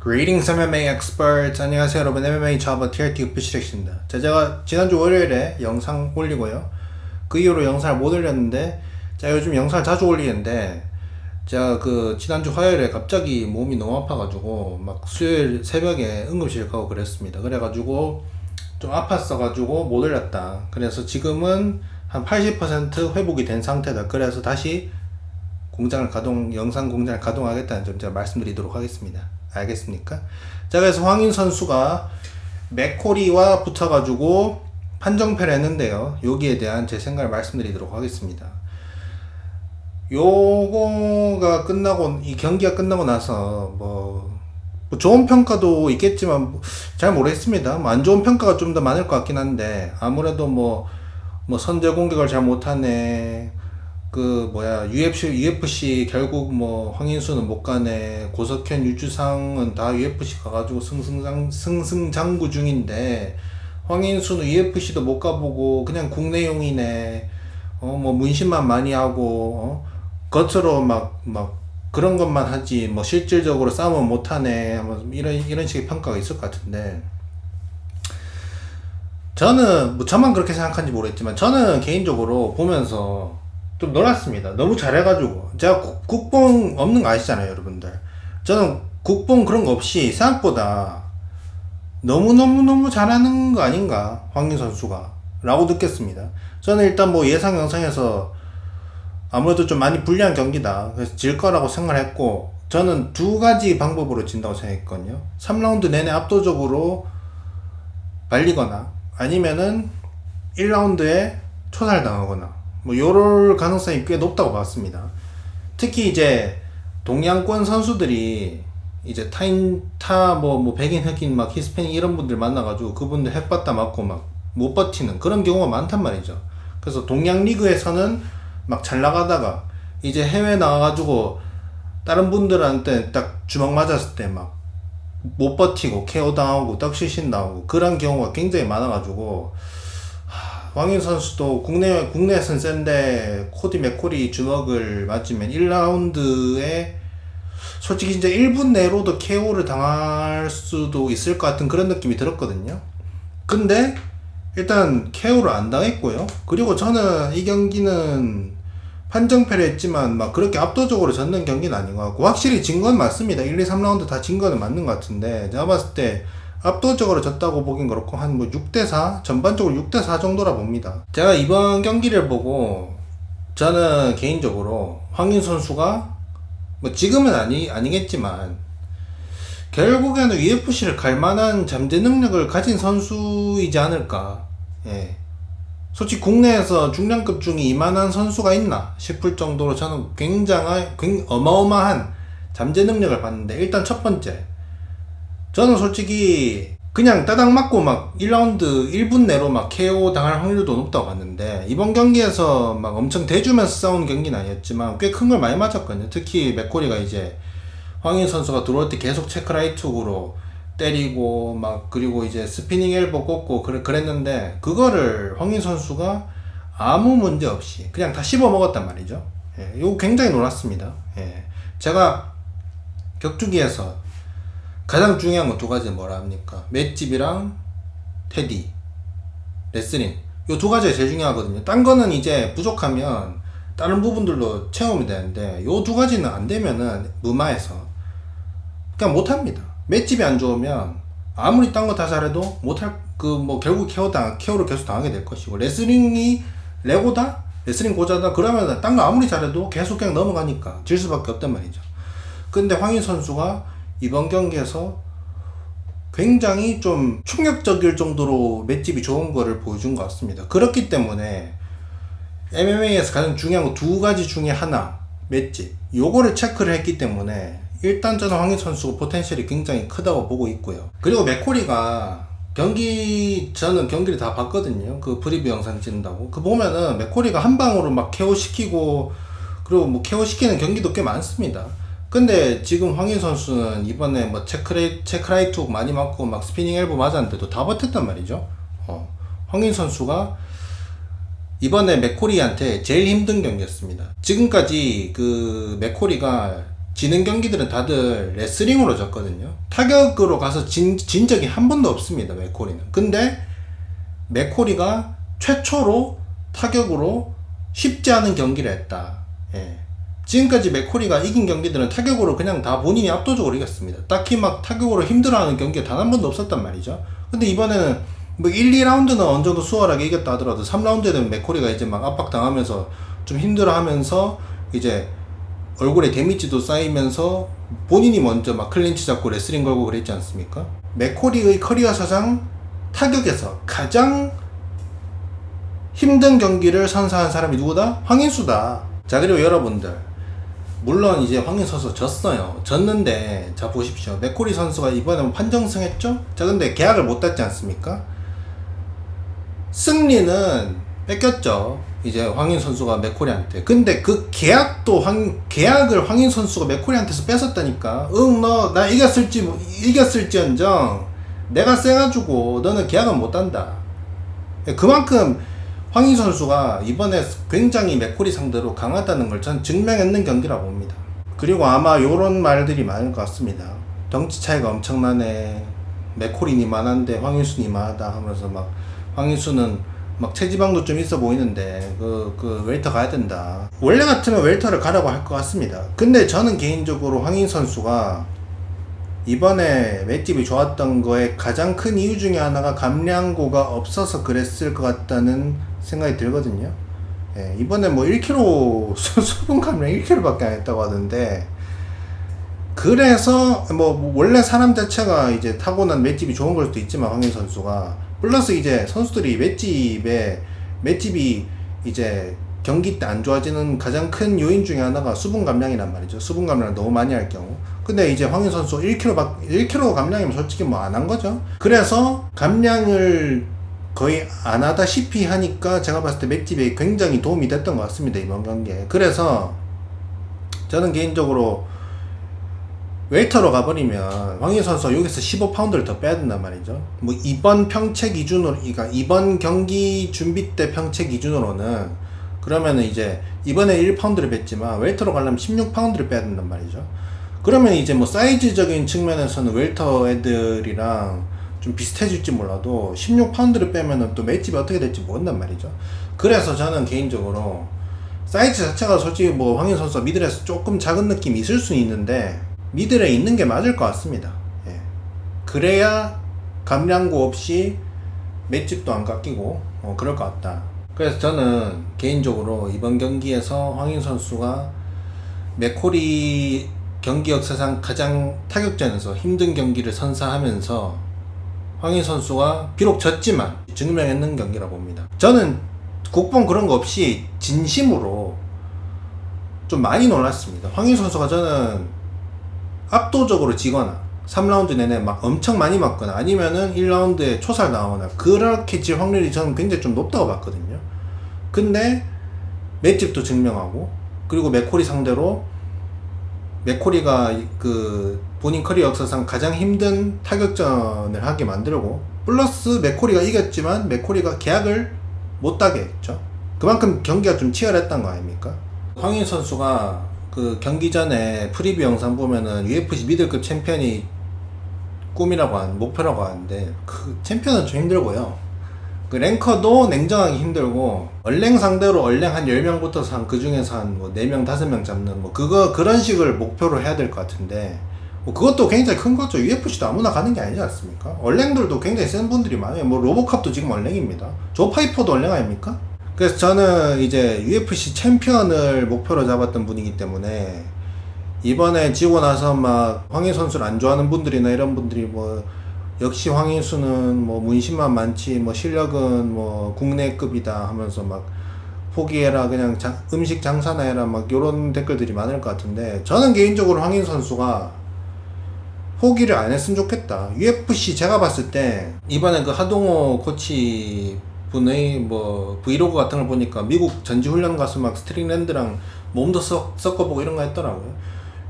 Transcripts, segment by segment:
Greetings MMA experts. 안녕하세요 여러분. MMA 차바 TRT 오피셜입니다. 제가 지난주 월요일에 영상 올리고요. 그 이후로 영상을 못 올렸는데 제가 요즘 영상을 자주 올리는데 제가 지난주 화요일에 갑자기 몸이 너무 아파가지고 막 수요일 새벽에 응급실 가고 그랬습니다. 그래가지고 좀 아팠어가지고 못 올렸다. 그래서 지금은 한 80% 회복이 된 상태다. 그래서 다시 영상 공장을 가동하겠다는 점 제가 말씀드리도록 하겠습니다. 알겠습니까? 자, 그래서 황인 선수가 맥코리와 붙어가지고 판정패를 했는데요. 여기에 대한 제 생각을 말씀드리도록 하겠습니다. 요거가 끝나고, 이 경기가 끝나고 나서, 뭐 좋은 평가도 있겠지만, 잘 모르겠습니다. 안 좋은 평가가 좀 더 많을 것 같긴 한데, 아무래도 선제 공격을 잘 못하네, UFC 결국 황인수는 못 가네, 고석현, 유주상은 다 UFC 가가지고 승승장구 중인데, 황인수는 UFC도 못 가보고 그냥 국내용이네, 문신만 많이 하고, 겉으로 막 그런 것만 하지, 실질적으로 싸움은 못 하네, 이런 식의 평가가 있을 것 같은데, 저는, 저만 그렇게 생각하는지 모르겠지만, 저는 개인적으로 보면서, 좀 놀랐습니다. 너무 잘해가지고. 제가 국뽕 없는 거 아시잖아요, 여러분들. 저는 국뽕 그런 거 없이 생각보다 너무너무너무 잘하는 거 아닌가, 황인 선수가. 라고 느꼈습니다. 저는 일단 예상 영상에서 아무래도 좀 많이 불리한 경기다. 그래서 질 거라고 생각을 했고, 저는 두 가지 방법으로 진다고 생각했거든요. 3라운드 내내 압도적으로 말리거나, 아니면은 1라운드에 초살당하거나, 요럴 가능성이 꽤 높다고 봤습니다. 특히 이제 동양권 선수들이 이제 백인, 흑인, 히스패닉 이런 분들 만나가지고 그분들 핵받다 맞고 못 버티는 그런 경우가 많단 말이죠. 그래서 동양 리그에서는 잘 나가다가 이제 해외 나가가지고 다른 분들한테 딱 주먹 맞았을 때 못 버티고 KO 당하고 떡시신 나오고 그런 경우가 굉장히 많아가지고, 황인 선수도 국내에서는 센데 코디 맥코리 주먹을 맞으면 1라운드에 솔직히 진짜 1분 내로도 KO를 당할 수도 있을 것 같은 그런 느낌이 들었거든요. 근데 일단 KO를 안 당했고요. 그리고 저는 이 경기는 판정패를 했지만 그렇게 압도적으로 졌는 경기는 아닌 것 같고, 확실히 진 건 맞습니다. 1, 2, 3라운드 다 진 거는 맞는 것 같은데, 제가 봤을 때 압도적으로 졌다고 보긴 그렇고 한 6대4? 전반적으로 6대4 정도라 봅니다. 제가 이번 경기를 보고 저는 개인적으로 황인 선수가 지금은 아니겠지만 결국에는 UFC를 갈 만한 잠재 능력을 가진 선수이지 않을까. 예. 솔직히 국내에서 중량급 중에 이만한 선수가 있나 싶을 정도로 저는 굉장히 어마어마한 잠재 능력을 봤는데, 일단 첫 번째, 저는 솔직히 그냥 따닥 맞고 1라운드 1분 내로 KO 당할 확률도 높다고 봤는데, 이번 경기에서 엄청 대주면서 싸우는 경기는 아니었지만 꽤 큰 걸 많이 맞았거든요. 특히 맥코리가 이제 황인 선수가 들어올 때 계속 체크 라이트 훅으로 때리고 그리고 이제 스피닝 엘보 꽂고 그랬는데, 그거를 황인 선수가 아무 문제 없이 그냥 다 씹어 먹었단 말이죠. 예, 이거 굉장히 놀랐습니다. 예, 제가 격투기에서 가장 중요한 건 두 가지는 뭐라 합니까? 맷집이랑 테디, 레슬링. 요 두 가지가 제일 중요하거든요. 딴 거는 이제 부족하면 다른 부분들로 채우면 되는데, 요 두 가지는 안 되면은 무마해서 그냥 못합니다. 맷집이 안 좋으면 아무리 딴 거 다 잘해도 못할, 결국 KO를 계속 당하게 될 것이고, 레슬링이 레고다? 레슬링 고자다? 그러면 딴 거 아무리 잘해도 계속 그냥 넘어가니까 질 수밖에 없단 말이죠. 근데 황인 선수가 이번 경기에서 굉장히 좀 충격적일 정도로 맷집이 좋은 거를 보여준 것 같습니다. 그렇기 때문에 MMA에서 가장 중요한 거 두 가지 중에 하나, 맷집. 요거를 체크를 했기 때문에 일단 저는 황인 선수 포텐셜이 굉장히 크다고 보고 있고요. 그리고 맥코리가 저는 경기를 다 봤거든요. 그 프리뷰 영상 찍는다고. 보면은 맥코리가 한 방으로 KO 시키고, 그리고 KO 시키는 경기도 꽤 많습니다. 근데 지금 황인 선수는 이번에 체크라이트 많이 맞고 스피닝 엘보 맞았는데도 다 버텼단 말이죠. 황인 선수가 이번에 맥코리한테 제일 힘든 경기였습니다. 지금까지 맥코리가 지는 경기들은 다들 레슬링으로 졌거든요. 타격으로 가서 진 적이 한 번도 없습니다, 맥코리는. 근데 맥코리가 최초로 타격으로 쉽지 않은 경기를 했다. 예. 지금까지 맥코리가 이긴 경기들은 타격으로 그냥 다 본인이 압도적으로 이겼습니다. 딱히 막 타격으로 힘들어하는 경기가 단 한 번도 없었단 말이죠. 근데 이번에는 뭐 1, 2라운드는 어느 정도 수월하게 이겼다 하더라도 3라운드에는 맥코리가 이제 막 압박당하면서 좀 힘들어하면서 이제 얼굴에 데미지도 쌓이면서 본인이 먼저 막 클린치 잡고 레슬링 걸고 그랬지 않습니까? 맥코리의 커리어 사상 타격에서 가장 힘든 경기를 선사한 사람이 누구다? 황인수다. 자, 그리고 여러분들, 물론 이제 황인 선수 졌어요. 졌는데 자 보십시오. 맥코리 선수가 이번에 판정승 했죠? 자, 근데 계약을 못 땄지 않습니까? 승리는 뺏겼죠. 이제 황인 선수가 맥코리한테. 근데 그 계약을 황인 선수가 맥코리한테서 뺏었다니까. 너 나 이겼을지언정 내가 세가지고 너는 계약은 못 한다. 그만큼 황인 선수가 이번에 굉장히 맥코리 상대로 강하다는 걸 전 증명했는 경기라고 봅니다. 그리고 아마 요런 말들이 많을 것 같습니다. 덩치 차이가 엄청나네. 맥코리니 만한데 황인수니 만하다 하면서 막 황인수는 막 체지방도 좀 있어 보이는데 그 웰터 가야 된다. 원래 같으면 웰터를 가라고 할 것 같습니다. 근데 저는 개인적으로 황인 선수가 이번에 맷집이 좋았던 거에 가장 큰 이유 중에 하나가 감량고가 없어서 그랬을 것 같다는 생각이 들거든요. 예, 이번에 뭐 1kg 수분 감량 1kg밖에 안 했다고 하던데, 그래서 뭐 원래 사람 자체가 이제 타고난 맷집이 좋은 걸 수도 있지만 황인 선수가 플러스 이제 선수들이 맷집이 이제 경기 때 안 좋아지는 가장 큰 요인 중에 하나가 수분 감량이란 말이죠. 수분 감량을 너무 많이 할 경우. 근데 이제 황인 선수 1kg 감량이면 솔직히 뭐 안 한 거죠. 그래서 감량을 거의 안 하다시피 하니까 제가 봤을 때 맷집에 굉장히 도움이 됐던 것 같습니다, 이번 경기에. 그래서 저는 개인적으로 웰터로 가버리면 황인 선수가 여기서 15파운드를 더 빼야 된단 말이죠. 뭐 이번 평체 기준으로, 그러니까 이번 경기 준비 때 평체 기준으로는 그러면은 이제 이번에 1파운드를 뺐지만 웰터로 가려면 16파운드를 빼야 된단 말이죠. 그러면 이제 뭐 사이즈적인 측면에서는 웰터 애들이랑 좀 비슷해질지 몰라도 16파운드를 빼면은 또 맷집이 어떻게 될지 모른단 말이죠. 그래서 저는 개인적으로 사이즈 자체가 솔직히 뭐 황인 선수가 미들에서 조금 작은 느낌이 있을 수는 있는데 미들에 있는 게 맞을 것 같습니다. 예. 그래야 감량고 없이 맷집도 안 깎이고 그럴 것 같다. 그래서 저는 개인적으로 이번 경기에서 황인 선수가 맥코리 경기 역사상 가장 타격전에서 힘든 경기를 선사하면서 황인 선수가 비록 졌지만 증명했는 경기라고 봅니다. 저는 국뽕 그런 거 없이 진심으로 좀 많이 놀랐습니다. 황인 선수가 저는 압도적으로 지거나 3라운드 내내 막 엄청 많이 맞거나 아니면은 1라운드에 초살 나오거나 그렇게 질 확률이 저는 굉장히 좀 높다고 봤거든요. 근데 맷집도 증명하고, 그리고 맥코리 상대로 맥코리가 그 본인 커리어 역사상 가장 힘든 타격전을 하게 만들고, 플러스 맥코리가 이겼지만 맥코리가 계약을 못 따게 했죠. 그만큼 경기가 좀 치열했던 거 아닙니까? 황인 선수가 그 경기 전에 프리뷰 영상 보면은 UFC 미들급 챔피언이 목표라고 하는데, 그 챔피언은 좀 힘들고요. 그 랭커도 냉정하기 힘들고, 얼랭 상대로 얼랭 한 10명 붙어서 한 그 중에서 한 뭐 4명 5명 잡는 뭐 그런 식을 목표로 해야 될 것 같은데, 뭐 그것도 굉장히 큰 거죠. UFC도 아무나 가는 게 아니지 않습니까? 얼랭들도 굉장히 센 분들이 많아요. 뭐 로보캅도 지금 얼랭입니다. 조 파이퍼도 얼랭 아닙니까? 그래서 저는 이제 UFC 챔피언을 목표로 잡았던 분이기 때문에 이번에 지고 나서 막 황인 선수를 안 좋아하는 분들이나 이런 분들이 뭐 역시 황인수는 뭐 문신만 많지 뭐 실력은 뭐 국내급이다 하면서 막 포기해라, 그냥 음식 장사나 해라, 막 요런 댓글들이 많을 것 같은데, 저는 개인적으로 황인 선수가 포기를 안 했으면 좋겠다. UFC 제가 봤을 때 이번에 그 하동호 코치 분의 뭐 브이로그 같은 걸 보니까 미국 전지훈련 가서 막 스트링랜드랑 몸도 섞어보고 이런 거 했더라고요.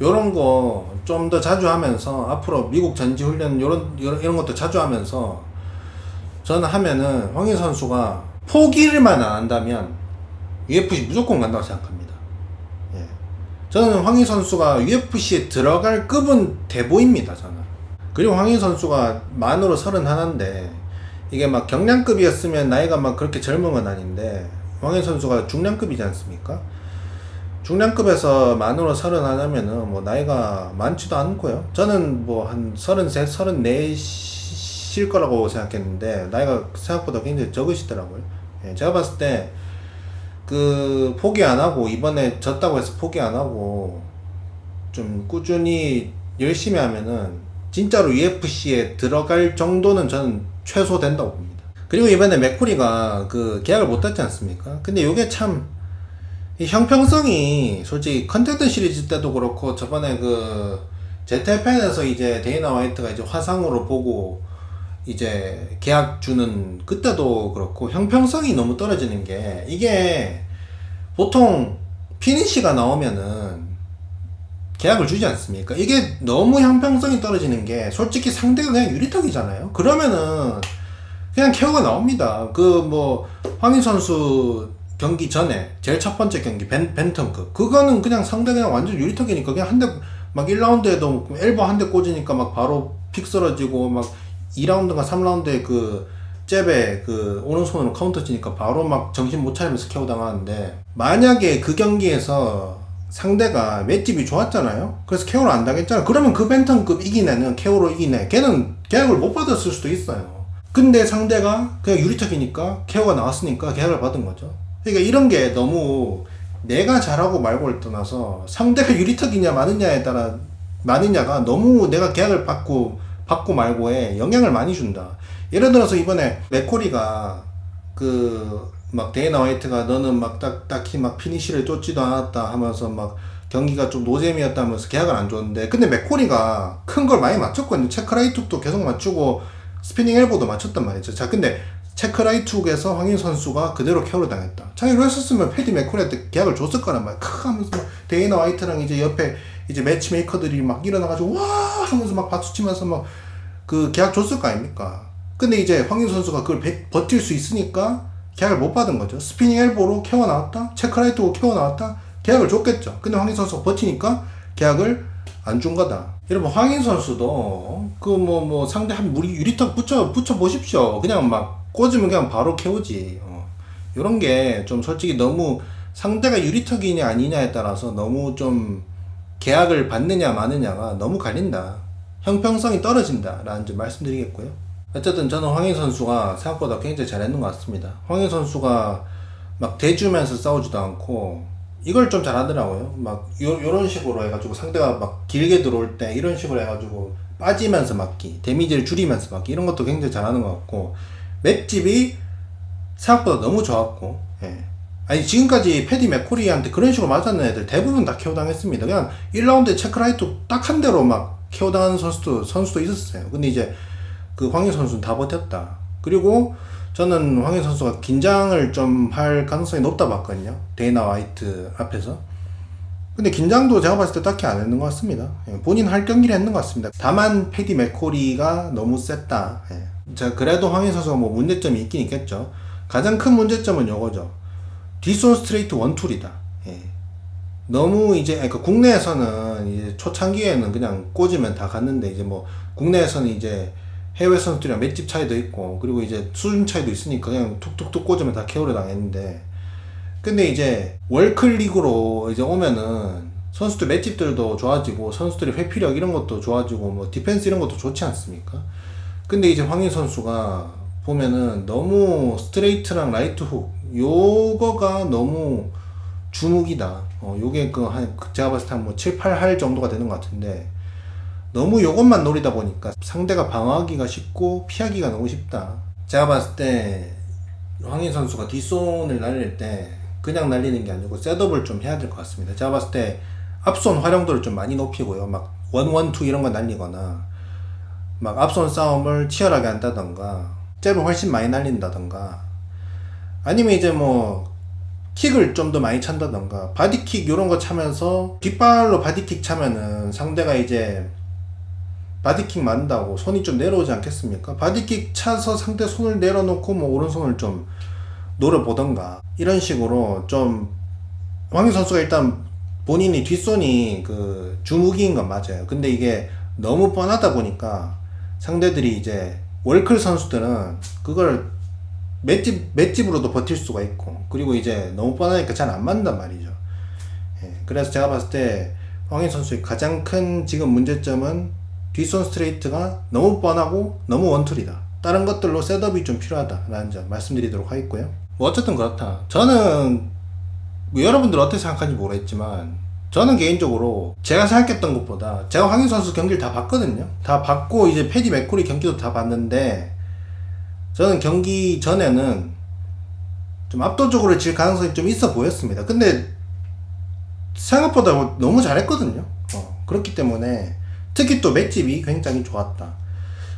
요런 거 좀 더 자주 하면서 앞으로 미국 전지훈련 이런 것도 자주 하면서 저는 하면은 황인 선수가 포기를만 안 한다면 UFC 무조건 간다고 생각합니다. 예. 저는 황희 선수가 UFC에 들어갈 급은 돼 보입니다, 저는. 그리고 황희 선수가 만으로 31인데, 이게 막 경량급이었으면 나이가 막 그렇게 젊은 건 아닌데, 황희 선수가 중량급이지 않습니까? 중량급에서 만으로 31하면은 뭐 나이가 많지도 않고요. 저는 뭐 한 33, 34실 거라고 생각했는데, 나이가 생각보다 굉장히 적으시더라고요. 예, 제가 봤을 때, 그 포기 안 하고 이번에 졌다고 해서 포기 안 하고 좀 꾸준히 열심히 하면은 진짜로 UFC에 들어갈 정도는 저는 최소 된다고 봅니다. 그리고 이번에 맥코리가 그 계약을 못 했지 않습니까? 근데 요게 참 이 형평성이 솔직히 컨텐트 시리즈 때도 그렇고 저번에 그 제태팬에서 이제 데이나 화이트가 이제 화상으로 보고 이제 계약 주는 그때도 그렇고 형평성이 너무 떨어지는 게 이게 보통 피니시가 나오면은 계약을 주지 않습니까? 이게 너무 형평성이 떨어지는 게 솔직히 상대가 그냥 유리턱이잖아요. 그러면은 그냥 KO가 나옵니다. 그 뭐 황희 선수 경기 전에 제일 첫 번째 경기 벤턴급 그거는 그냥 상대 그냥 완전 유리턱이니까 그냥 한 대 막 1라운드에도 엘보 한 대 꽂으니까 막 바로 픽 쓰러지고 막 2라운드가 3라운드에 그 잽에 그 오른손으로 카운터 치니까 바로 막 정신 못 차리면서 KO 당하는데 만약에 그 경기에서 상대가 맷집이 좋았잖아요. 그래서 KO를 안 당했잖아. 그러면 그 벤턴급 이긴 애는 KO로 이긴 애 걔는 계약을 못 받았을 수도 있어요. 근데 상대가 그냥 유리턱이니까 KO가 나왔으니까 계약을 받은 거죠. 그러니까 이런 게 너무 내가 잘하고 말고를 떠나서 상대가 유리턱이냐 마느냐에 따라 마느냐가 너무 내가 계약을 받고 말고에 영향을 많이 준다. 예를 들어서 이번에 맥코리가 그 막 데이나 화이트가 너는 막 딱히 막 피니시를 쫓지도 않았다 하면서 막 경기가 좀 노잼이었다면서 계약을 안 줬는데 근데 맥코리가 큰 걸 많이 맞췄거든요. 체크라이툭도 계속 맞추고 스피닝 엘보도 맞췄단 말이죠. 자 근데 체크라이툭에서 황희 선수가 그대로 KO를 당했다. 자기로 했었으면 패디 맥코리한테 계약을 줬을 거란 말이야. 크 하면서 데이나 화이트랑 이제 옆에 이제 매치메이커들이 막 일어나가지고 와 하면서 막 박수 치면서 막 그 계약 줬을 거 아닙니까? 근데 이제 황희 선수가 그걸 버틸 수 있으니까 계약을 못 받은 거죠. 스피닝 엘보로 KO 나왔다? 체크라이트로 KO 나왔다? 계약을 줬겠죠. 근데 황희 선수가 버티니까 계약을 안 준 거다. 여러분 황희 선수도 그 뭐 상대 한 유리턱 붙여 보십시오. 그냥 막 꽂으면 그냥 바로 KO지. 요런 게 좀 솔직히 너무 상대가 유리턱이냐 아니냐에 따라서 너무 좀 계약을 받느냐 마느냐가 너무 갈린다. 형평성이 떨어진다 라는 점 말씀드리겠고요. 어쨌든 저는 황희 선수가 생각보다 굉장히 잘했는 것 같습니다. 황희 선수가 막 대주면서 싸우지도 않고 이걸 좀 잘하더라고요. 막 요런 식으로 해가지고 상대가 막 길게 들어올 때 이런 식으로 해가지고 빠지면서 맞기, 데미지를 줄이면서 맞기 이런 것도 굉장히 잘하는 것 같고 맷집이 생각보다 너무 좋았고 예. 아니 지금까지 패디 맥코리한테 그런 식으로 맞았는 애들 대부분 다 KO 당했습니다. 그냥 1라운드에 체크라이트 딱 한 대로 막 KO 당하는 선수도 있었어요. 근데 이제 그 황희 선수는 다 버텼다. 그리고 저는 황희 선수가 긴장을 좀 할 가능성이 높다 봤거든요. 데이나 화이트 앞에서. 근데 긴장도 제가 봤을 때 딱히 안 했는 것 같습니다. 본인 할 경기를 했는 것 같습니다. 다만 패디 맥코리가 너무 셌다. 자 그래도 황희 선수가 뭐 문제점이 있긴 있겠죠. 가장 큰 문제점은 요거죠. 뒷손 스트레이트 원툴이다. 너무 이제 그러니까 국내에서는 이제 초창기에는 그냥 꽂으면 다 갔는데 이제 뭐 국내에서는 이제 해외 선수들이랑 맷집 차이도 있고 그리고 이제 수준 차이도 있으니까 그냥 툭툭툭 꽂으면 다 KO를 당했는데 근데 이제 월클리그로 이제 오면은 선수들 맷집들도 좋아지고 선수들의 회피력 이런 것도 좋아지고 뭐 디펜스 이런 것도 좋지 않습니까? 근데 이제 황희 선수가 보면은 너무 스트레이트랑 라이트 훅 요거가 너무 주묵이다. 요게 제가 봤을 때 한 뭐 7, 8할 정도가 되는 것 같은데 너무 요것만 노리다 보니까 상대가 방어하기가 쉽고 피하기가 너무 쉽다. 제가 봤을 때 황희 선수가 뒷손을 날릴 때 그냥 날리는 게 아니고 셋업을 좀 해야 될 것 같습니다. 제가 봤을 때 앞손 활용도를 좀 많이 높이고요. 막 1-1-2 이런 거 날리거나 막 앞손 싸움을 치열하게 한다던가 잽을 훨씬 많이 날린다던가 아니면 이제 뭐 킥을 좀 더 많이 찬다던가 바디킥 이런 거 차면서 뒷발로 바디킥 차면은 상대가 이제 바디킥 맞는다고 손이 좀 내려오지 않겠습니까? 바디킥 차서 상대 손을 내려놓고 뭐 오른손을 좀 노려보던가 이런 식으로 좀 황희 선수가 일단 본인이 뒷손이 그 주무기인 건 맞아요. 근데 이게 너무 뻔하다 보니까 상대들이 이제 월클 선수들은 그걸 맷집으로도 버틸 수가 있고, 그리고 이제 너무 뻔하니까 잘 안 맞는단 말이죠. 예, 그래서 제가 봤을 때 황인 선수의 가장 큰 지금 문제점은 뒷손 스트레이트가 너무 뻔하고 너무 원툴이다. 다른 것들로 셋업이 좀 필요하다라는 점 말씀드리도록 하겠고요. 뭐 어쨌든 그렇다. 저는 뭐 여러분들 어떻게 생각하는지 모르겠지만 저는 개인적으로 제가 생각했던 것보다, 제가 황인 선수 경기를 다 봤거든요. 다 봤고 이제 패디 맥코리 경기도 다 봤는데, 저는 경기 전에는 좀 압도적으로 질 가능성이 좀 있어 보였습니다. 근데 생각보다 너무 잘했거든요. 그렇기 때문에 특히 또 맷집이 굉장히 좋았다.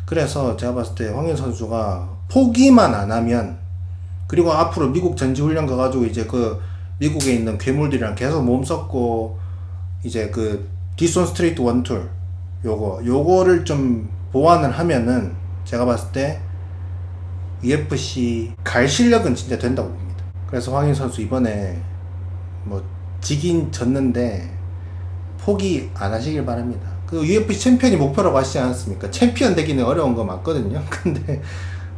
그래서 제가 봤을 때 황인 선수가 포기만 안 하면, 그리고 앞으로 미국 전지훈련 가가지고 이제 그 미국에 있는 괴물들이랑 계속 몸 섞고 이제 그 뒷손 스트레이트 원툴 요거를 좀 보완을 하면은 제가 봤을 때 UFC 갈 실력은 진짜 된다고 봅니다. 그래서 황인 선수 이번에 뭐 지긴 졌는데 포기 안 하시길 바랍니다. 그 UFC 챔피언이 목표라고 하시지 않았습니까? 챔피언 되기는 어려운 거 맞거든요. 근데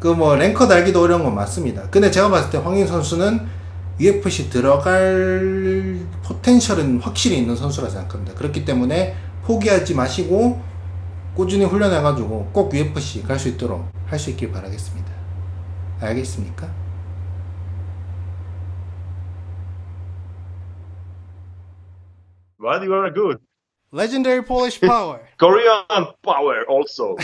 그 뭐 랭커 달기도 어려운 건 맞습니다. 근데 제가 봤을 때 황인 선수는 UFC 들어갈 포텐셜은 확실히 있는 선수라 생각합니다. 그렇기 때문에 포기하지 마시고 꾸준히 훈련해가지고 꼭 UFC 갈 수 있도록 할 수 있길 바라겠습니다. 알겠습니까? But you are good. Legendary Polish Power. Korean power also.